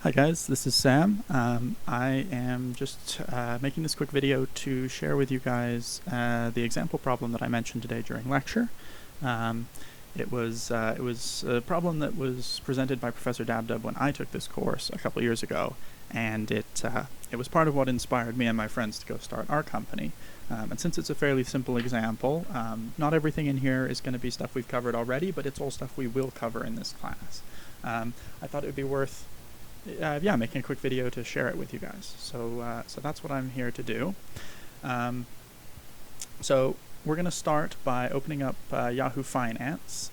Hi guys, this is Sam. I am just making this quick video to share with you guys the example problem that I mentioned today during lecture. It was a problem that was presented by Professor Dabdub when I took this course a couple years ago, and it was part of what inspired me and my friends to go start our company. And since it's a fairly simple example, not everything in here is going to be stuff we've covered already, but it's all stuff we will cover in this class. I thought it would be worth making a quick video to share it with you guys. So that's what I'm here to do. So we're going to start by opening up Yahoo Finance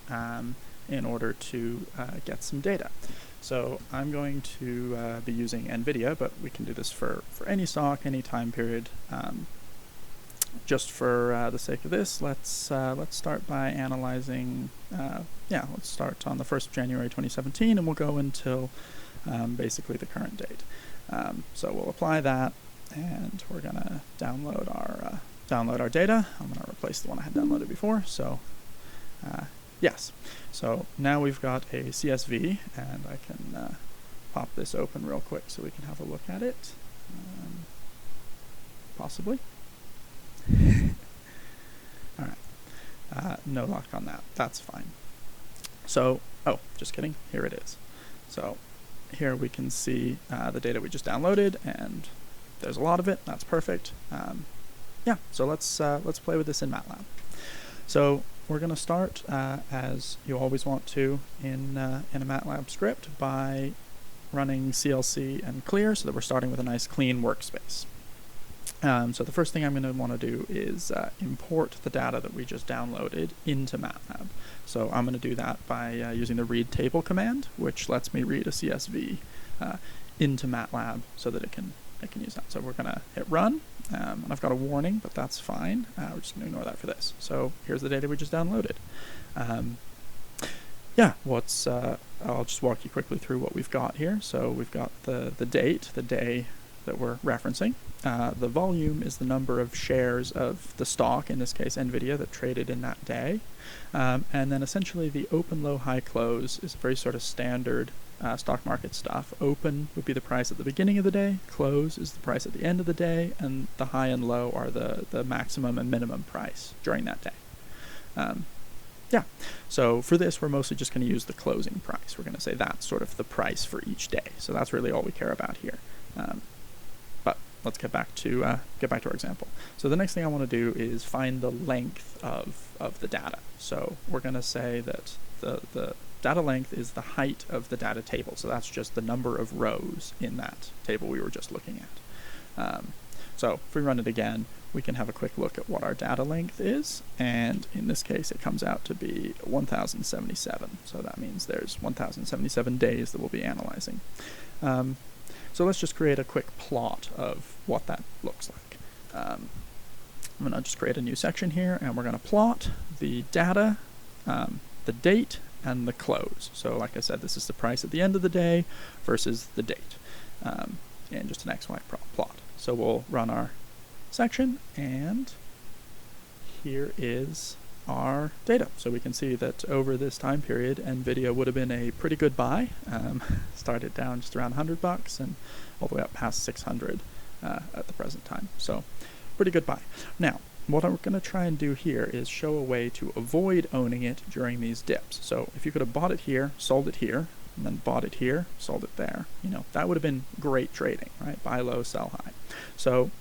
in order to get some data. So I'm going to be using NVIDIA, but we can do this for any stock, any time period. Just for the sake of this, let's start by analyzing. Let's start on the 1st of January 2017, and we'll go until basically the current date. So we'll apply that, and we're gonna download our data. I'm gonna replace the one I had downloaded before. So yes. So now we've got a CSV, and I can pop this open real quick so we can have a look at it. Possibly. All right. No luck on that. That's fine. So, oh, just kidding. Here it is. So here we can see the data we just downloaded, and there's a lot of it. That's perfect. So let's play with this in Matlab. So we're going to start, as you always want to in a Matlab script, by running CLC and clear, so that we're starting with a nice clean workspace. So the first thing I'm going to want to do is import the data that we just downloaded into Matlab. So I'm going to do that by using the read table command, which lets me read a CSV into Matlab so that it can use that. So we're going to hit run, and I've got a warning, but that's fine. We're just going to ignore that for this. So here's the data we just downloaded. I'll just walk you quickly through what we've got here. So we've got the date, the day that we're referencing. The volume is the number of shares of the stock, in this case NVIDIA, that traded in that day. And then essentially the open, low, high, close is very sort of standard stock market stuff. Open would be the price at the beginning of the day, close is the price at the end of the day, and the high and low are the maximum and minimum price during that day. So for this, we're mostly just going to use the closing price. We're going to say that's sort of the price for each day. So that's really all we care about here. But let's get back to our example. So the next thing I want to do is find the length of the data. So we're going to say that the data length is the height of the data table. So that's just the number of rows in that table we were just looking at. So if we run it again, we can have a quick look at what our data length is, and in this case it comes out to be 1077. So that means there's 1077 days that we'll be analyzing. So let's just create a quick plot of what that looks like. I'm going to just create a new section here, and we're going to plot the data, the date, and the close. So like I said, this is the price at the end of the day versus the date, and just an XY plot. So we'll run our section, and here is our data. So we can see that over this time period, NVIDIA would have been a pretty good buy. Started down just around $100 and all the way up past 600 at the present time. So pretty good buy. Now, what I'm going to try and do here is show a way to avoid owning it during these dips. So if you could have bought it here, sold it here, and then bought it here, sold it there, that would have been great trading, right? Buy low, sell high. So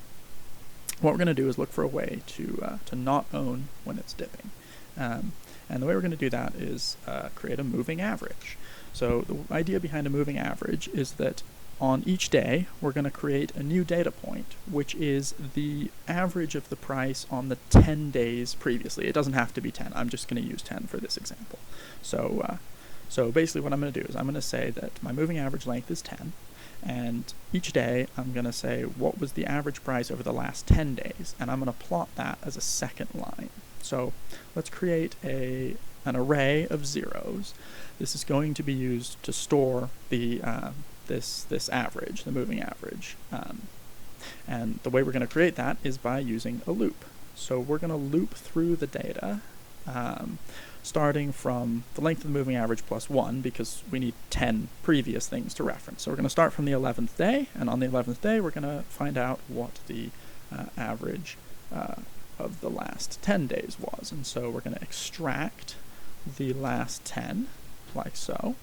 what we're going to do is look for a way to not own when it's dipping. And the way we're going to do that is create a moving average. So the idea behind a moving average is that on each day, we're going to create a new data point, which is the average of the price on the 10 days previously. It doesn't have to be 10. I'm just going to use 10 for this example. So basically what I'm going to do is I'm going to say that my moving average length is 10. And each day, I'm going to say what was the average price over the last 10 days, and I'm going to plot that as a second line. So let's create an array of zeros. This is going to be used to store the this average, the moving average. And the way we're going to create that is by using a loop. So we're going to loop through the data starting from the length of the moving average plus 1, because we need 10 previous things to reference. So we're going to start from the 11th day, and on the 11th day we're going to find out what the average of the last 10 days was. And so we're going to extract the last 10, like so.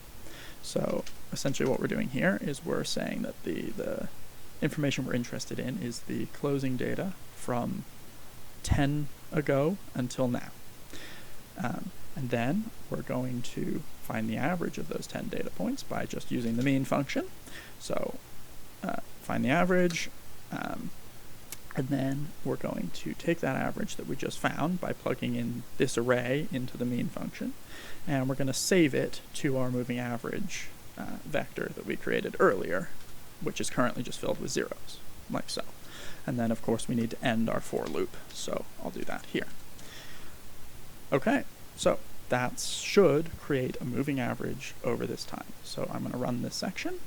So essentially what we're doing here is we're saying that the information we're interested in is the closing data from 10 ago until now. And then we're going to find the average of those 10 data points by just using the mean function. So find the average, and then we're going to take that average that we just found by plugging in this array into the mean function, and we're going to save it to our moving average vector that we created earlier, which is currently just filled with zeros, like so. And then of course we need to end our for loop, so I'll do that here. Okay, so that should create a moving average over this time. So I'm going to run this section,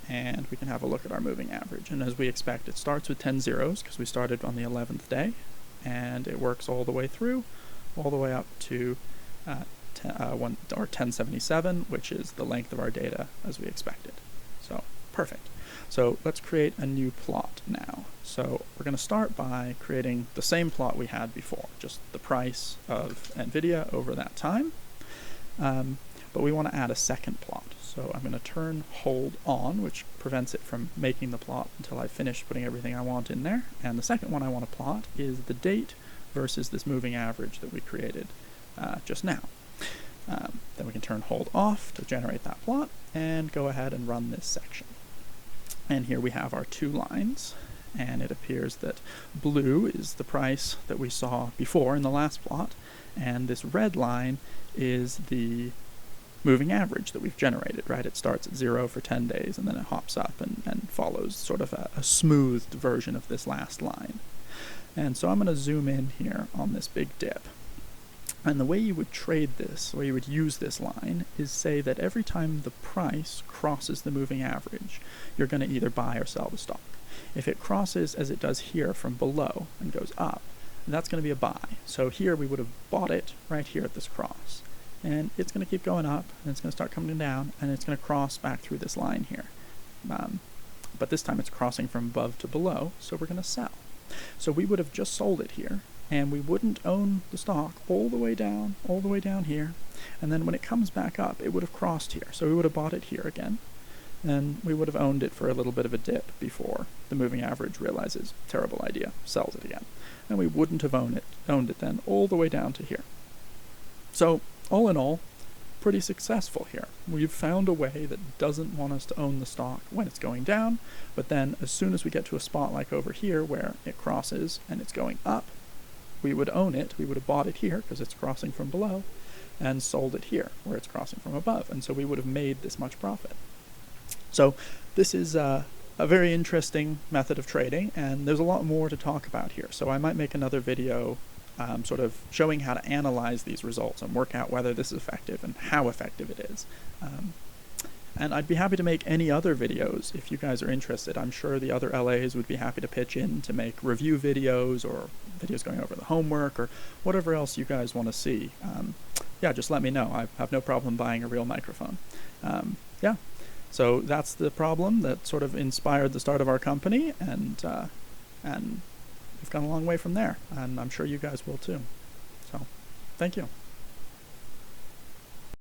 and we can have a look at our moving average. And as we expect, it starts with 10 zeros because we started on the 11th day, and it works all the way through, all the way up to 1077, which is the length of our data as we expected. So perfect. So let's create a new plot now. So we're going to start by creating the same plot we had before, just the price of NVIDIA over that time. But we want to add a second plot. So I'm going to turn hold on, which prevents it from making the plot until I finish putting everything I want in there. And the second one I want to plot is the date versus this moving average that we created just now. Then we can turn hold off to generate that plot and go ahead and run this section. And here we have our two lines, and it appears that blue is the price that we saw before in the last plot, and this red line is the moving average that we've generated, right? It starts at 0 for 10 days, and then it hops up and follows sort of a smoothed version of this last line. And so I'm going to zoom in here on this big dip. And the way you would trade this, the way you would use this line, is say that every time the price crosses the moving average, you're going to either buy or sell the stock. If it crosses, as it does here, from below and goes up, that's going to be a buy. So here we would have bought it right here at this cross. And it's going to keep going up, and it's going to start coming down, and it's going to cross back through this line here. But this time it's crossing from above to below, so we're going to sell. So we would have just sold it here, and we wouldn't own the stock all the way down here, and then when it comes back up, it would have crossed here. So we would have bought it here again, and we would have owned it for a little bit of a dip before the moving average realizes, terrible idea, sells it again. And we wouldn't have owned it then all the way down to here. So all in all, pretty successful here. We've found a way that doesn't want us to own the stock when it's going down, but then as soon as we get to a spot like over here where it crosses and it's going up, we would own it, we would have bought it here because it's crossing from below, and sold it here where it's crossing from above, and so we would have made this much profit. So this is a very interesting method of trading, and there's a lot more to talk about here. So I might make another video sort of showing how to analyze these results and work out whether this is effective and how effective it is. And I'd be happy to make any other videos if you guys are interested. I'm sure the other LAs would be happy to pitch in to make review videos or videos going over the homework or whatever else you guys want to see. Yeah, just let me know. I have no problem buying a real microphone. Yeah, so that's the problem that sort of inspired the start of our company, and we've gone a long way from there, and I'm sure you guys will too. So, thank you.